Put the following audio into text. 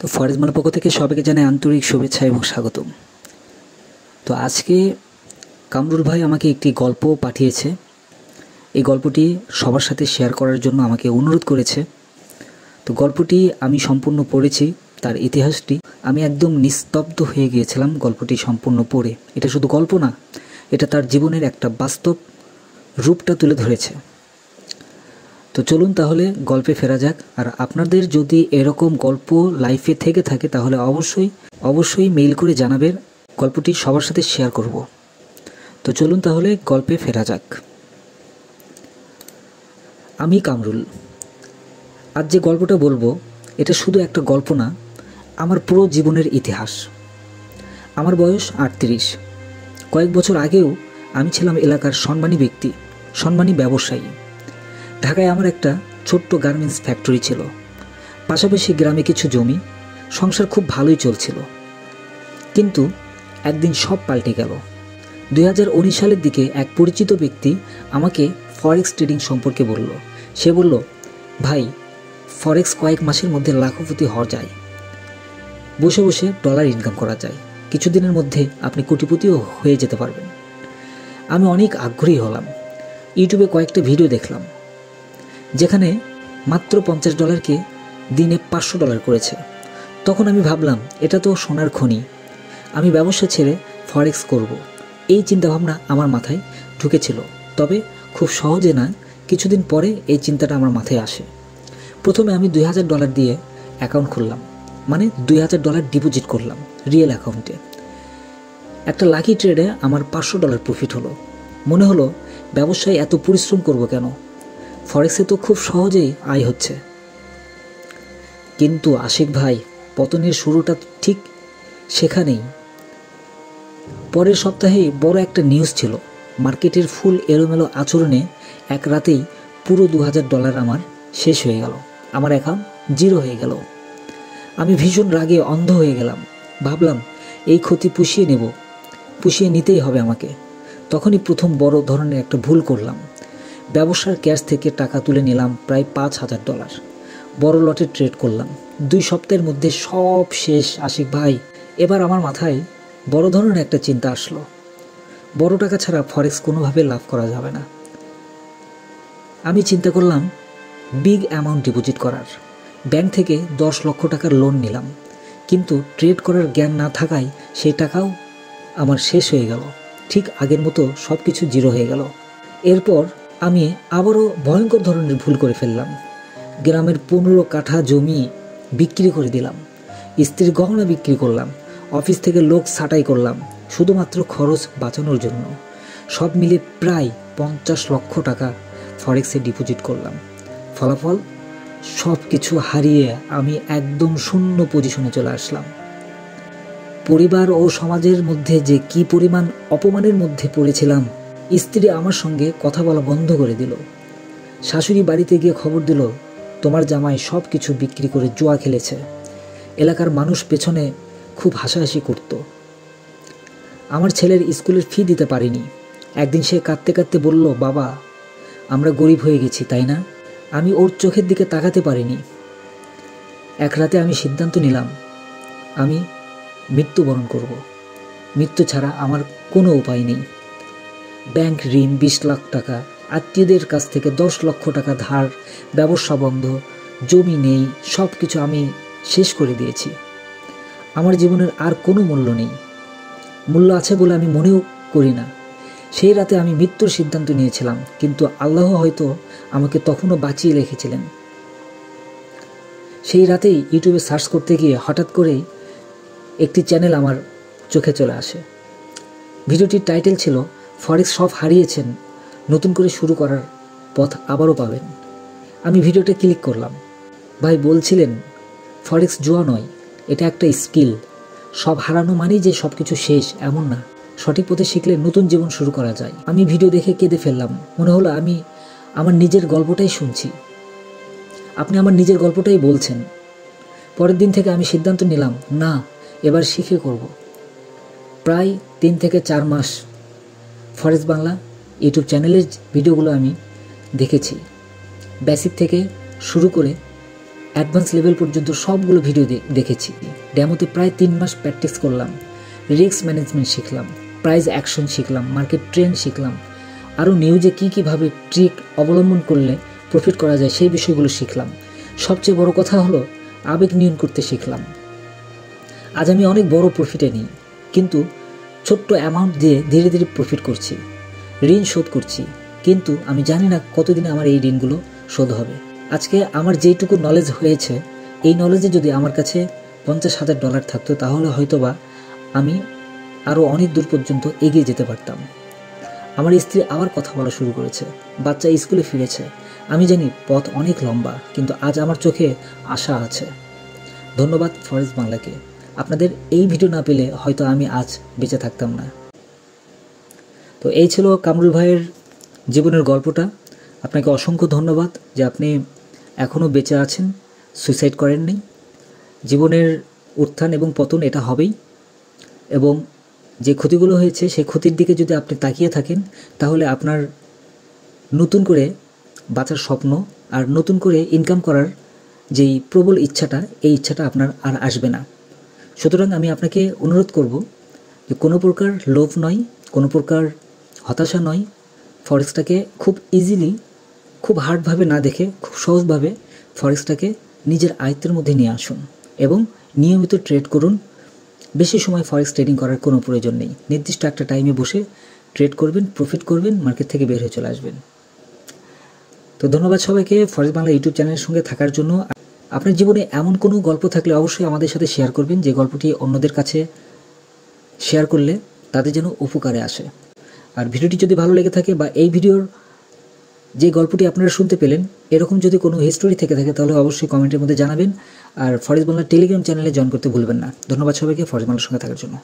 তো ফরেক্স বাংলার পক্ষ থেকে সবাইকে জানাই আন্তরিক শুভেচ্ছা এবং স্বাগতম। তো আজকে কামরুল ভাই আমাকে একটি গল্প পাঠিয়েছে। এই গল্পটি সবার সাথে শেয়ার করার জন্য আমাকে অনুরোধ করেছে। তো গল্পটি আমি সম্পূর্ণ পড়েছি, তার ইতিহাসটি আমি একদম নিস্তব্ধ হয়ে গিয়েছিলাম গল্পটি সম্পূর্ণ পড়ে। এটা শুধু গল্প না, এটা তার জীবনের একটা বাস্তব রূপটা তুলে ধরেছে। তো চলুন তাহলে গল্পে ফেরা যাক। আর আপনাদের যদি এরকম গল্প লাইফে থেকে থাকে তাহলে অবশ্যই মেইল করে জানাবেন, গল্পটি সবার সাথে শেয়ার করব। তো চলুন তাহলে গল্পে ফেরা যাক। আমি কামরুল। আজ যে গল্পটা বলবো এটা শুধু একটা গল্প না, আমার পুরো জীবনের ইতিহাস। আমার বয়স 38। কয়েক বছর আগেও আমি ছিলাম এলাকার সম্মানী ব্যক্তি, সম্মানী ব্যবসায়ী। ঢাকায় আমার একটা ছোট্ট গার্মেন্টস ফ্যাক্টরি ছিল, পাশাপাশি গ্রামে কিছু জমি, সংসার খুব ভালোই চলছিল। কিন্তু একদিন সব পাল্টে গেল। 2019 সালের দিকে এক পরিচিত ব্যক্তি আমাকে ফরেক্স ট্রেডিং সম্পর্কে বলল। সে বলল, ভাই, ফরেক্স কয়েক মাসের মধ্যে লাখপতি হওয়া যায়, বসে বসে ডলার ইনকাম করা যায়, কিছুদিনের মধ্যে আপনি কোটিপতিও হয়ে যেতে পারবেন। আমি অনেক আগ্রহী হলাম। ইউটিউবে কয়েকটা ভিডিও দেখলাম যেখানে মাত্র $50কে দিনে $500 করেছে। তখন আমি ভাবলাম, এটা তো সোনার খনি, আমি ব্যবসা ছেড়ে ফরেক্স করব। এই চিন্তাভাবনা আমার মাথায় ঢুকেছিল। তবে খুব সহজে না, কিছুদিন পরে এই চিন্তাটা আমার মাথায় আসে। প্রথমে আমি $2000 দিয়ে অ্যাকাউন্ট খুললাম, মানে $2000 ডিপোজিট করলাম রিয়েল অ্যাকাউন্টে। একটা লাকি ট্রেডে আমার $500 প্রফিট হলো। মনে হলো, ব্যবসায় এত পরিশ্রম করব কেন, ফরেক্সে তো খুব সহজেই আয় হচ্ছে। কিন্তু আশিক ভাই, পতনের শুরুটা ঠিক সেখানেই। পরের সপ্তাহেই বড় একটা নিউজ ছিল। মার্কেটের ফুল এলোমেলো আচরণে এক রাতেই পুরো $2000 আমার শেষ হয়ে গেল। আমার অ্যাকাউন্ট জিরো হয়ে গেল। আমি ভীষণ রাগে অন্ধ হয়ে গেলাম। ভাবলাম, এই ক্ষতি পুষিয়ে নিতেই হবে আমাকে। তখনই প্রথম বড় ধরনের একটা ভুল করলাম। ব্যবসার ক্যাশ থেকে টাকা তুলে নিলাম প্রায় $5000। বড় লটে ট্রেড করলাম। 2 সপ্তাহের মধ্যে সব শেষ আশিক ভাই। এবার আমার মাথায় বড় ধরনের একটা চিন্তা আসলো। বড় টাকা ছাড়া ফরেক্স কোনোভাবে লাভ করা যাবে না। আমি চিন্তা করলাম বিগ অ্যামাউন্ট ডিপোজিট করার। ব্যাংক থেকে $10 লক্ষ টাকার লোন নিলাম, কিন্তু ট্রেড করার জ্ঞান না থাকায় সেই টাকাও আমার শেষ হয়ে গেল। ঠিক আগের মতো সব কিছু জিরো হয়ে গেল। এরপর আমি আবারও ভয়ঙ্কর ধরনের ভুল করে ফেললাম। গ্রামের 15 কাঠা জমি বিক্রি করে দিলাম, স্ত্রীর গহনা বিক্রি করলাম, অফিস থেকে লোক ছাঁটাই করলাম শুধুমাত্র খরচ বাঁচানোর জন্য। সব মিলে প্রায় $50 লক্ষ টাকা ফরেক্সে ডিপোজিট করলাম। ফলাফল, সব কিছু হারিয়ে আমি একদম শূন্য পজিশনে চলে আসলাম। পরিবার ও সমাজের মধ্যে যে কি পরিমাণ অপমানের মধ্যে পড়েছিলাম। স্ত্রী আমার সঙ্গে কথা বলা বন্ধ করে দিল। শাশুড়ি বাড়িতে গিয়ে খবর দিল, তোমার জামাই সব কিছু বিক্রি করে জুয়া খেলেছে। এলাকার মানুষ পেছনে খুব হাসাহাসি করত। আমার ছেলের স্কুলের ফি দিতে পারিনি। একদিন সে কাঁদতে কাঁদতে বলল, বাবা, আমরা গরিব হয়ে গেছি, তাই না? আমি ওর চোখের দিকে তাকাতে পারিনি। এক রাতে আমি সিদ্ধান্ত নিলাম, আমি মৃত্যুবরণ করব। মৃত্যু ছাড়া আমার কোনো উপায় নেই। ব্যাংক ঋণ 20 লাখ টাকা, আত্মীয়দের কাছ থেকে $10 লক্ষ টাকা ধার, ব্যবসা বন্ধ, জমি নেই, সব কিছু আমি শেষ করে দিয়েছি। আমার জীবনের আর কোনো মূল্য নেই। মূল্য আছে বলে আমি মনেও করি না। সেই রাতে আমি মৃত্যুর সিদ্ধান্ত নিয়েছিলাম, কিন্তু আল্লাহ হয়তো আমাকে তখনও বাঁচিয়ে রেখেছিলেন। সেই রাতেই ইউটিউবে সার্চ করতে গিয়ে হঠাৎ করেই একটি চ্যানেল আমার চোখে চলে আসে। ভিডিওটির টাইটেল ছিল, ফরেক্স সব হারিয়েছেন, নতুন করে শুরু করার পথ আবারও পাবেন। আমি ভিডিওটা ক্লিক করলাম। ভাই বলছিলেন, ফরেক্স জুয়া নয়, এটা একটা স্কিল। সব হারানো মানেই যে সব কিছু শেষ এমন না, সঠিক পথে শিখলে নতুন জীবন শুরু করা যায়। আমি ভিডিও দেখে কেঁদে ফেললাম। মনে হলো আমি আমার নিজের গল্পটাই শুনছি, আপনি আমার নিজের গল্পটাই বলছেন। পরের দিন থেকে আমি সিদ্ধান্ত নিলাম, না, এবার শিখে করব। প্রায় 3 থেকে 4 মাস ফরেক্স বাংলা ইউটিউব চ্যানেলের ভিডিওগুলো আমি দেখেছি। বেসিক থেকে শুরু করে অ্যাডভান্স লেভেল পর্যন্ত সবগুলো ভিডিও দেখেছি। ডেমোতে প্রায় 3 মাস প্র্যাকটিস করলাম, রিস্ক ম্যানেজমেন্ট শিখলাম, প্রাইস অ্যাকশন শিখলাম, মার্কেট ট্রেন্ড শিখলাম, আরও নিউজে কীভাবে ট্রিক অবলম্বন করলে প্রফিট করা যায় সেই বিষয়গুলো শিখলাম। সবচেয়ে বড় কথা হলো আবেগ নিয়ন্ত্রণ করতে শিখলাম। আজ আমি অনেক বড় প্রফিটে নিই, কিন্তু ছোট্ট অ্যামাউন্ট দিয়ে ধীরে ধীরে প্রফিট করছি, ঋণ শোধ করছি, কিন্তু আমি জানি না কতদিনে আমার এই ঋণগুলো শোধ হবে। আজকে আমার যেইটুকু নলেজ হয়েছে, এই নলেজে যদি আমার কাছে $50,000 থাকতো তাহলে হয়তোবা আমি আরও অনেক দূর পর্যন্ত এগিয়ে যেতে পারতাম। আমার স্ত্রী আবার কথা বলা শুরু করেছে, বাচ্চা স্কুলে ফিরেছে। আমি জানি পথ অনেক লম্বা, কিন্তু আজ আমার চোখে আশা আছে। ধন্যবাদ ফরেক্স বাংলাকে। আপনাদের এই ভিডিও না পেলে হয়তো আমি আজ বেঁচে থাকতাম না। তো এই ছিল কামরুল ভাইয়ের জীবনের গল্পটা। আপনাকে অসংখ্য ধন্যবাদ যে আপনি এখনও বেঁচে আছেন, সুইসাইড করেননি। জীবনের উত্থান এবং পতন এটা হবেই, এবং যে ক্ষতিগুলো হয়েছে সেই ক্ষতির দিকে যদি আপনি তাকিয়ে থাকেন তাহলে আপনার নতুন করে বাঁচার স্বপ্ন আর নতুন করে ইনকাম করার যেই প্রবল ইচ্ছাটা, এই ইচ্ছাটা আপনার আর আসবে না। সুতরাং আমি আপনাকে অনুরোধ করব যে কোনো প্রকার লোভ নয়, কোনো প্রকার হতাশা নয়, ফরেক্সটাকে খুব ইজিলি, খুব হার্ডভাবে না দেখে খুব সহজভাবে ফরেক্সটাকে নিজের আয়ত্তের মধ্যে নিয়ে আসুন এবং নিয়মিত ট্রেড করুন। বেশি সময় ফরেক্স ট্রেডিং করার কোনো প্রয়োজন নেই। নির্দিষ্ট একটা টাইমে বসে ট্রেড করবেন, প্রফিট করবেন, মার্কেট থেকে বের হয়ে চলে আসবেন। তো ধন্যবাদ সবাইকে ফরেক্স বাংলা ইউটিউব চ্যানেলের সঙ্গে থাকার জন্য। আপনার জীবনে এমন কোনো গল্প থাকলে অবশ্যই আমাদের সাথে শেয়ার করবেন, যে গল্পটি অন্যদের কাছে শেয়ার করলে তাদের যেন উপকারে আসে। আর ভিডিওটি যদি ভালো লেগে থাকে বা এই ভিডিওর যে গল্পটি আপনারা শুনতে পেলেন এরকম যদি কোনো হিস্টোরি থেকে থাকে তাহলে অবশ্যই কমেন্টের মধ্যে জানাবেন। আর ফরেক্স বাংলা টেলিগ্রাম চ্যানেলে জয়েন করতে ভুলবেন না। ধন্যবাদ সবাইকে ফরেক্স বাংলার সঙ্গে থাকার জন্য।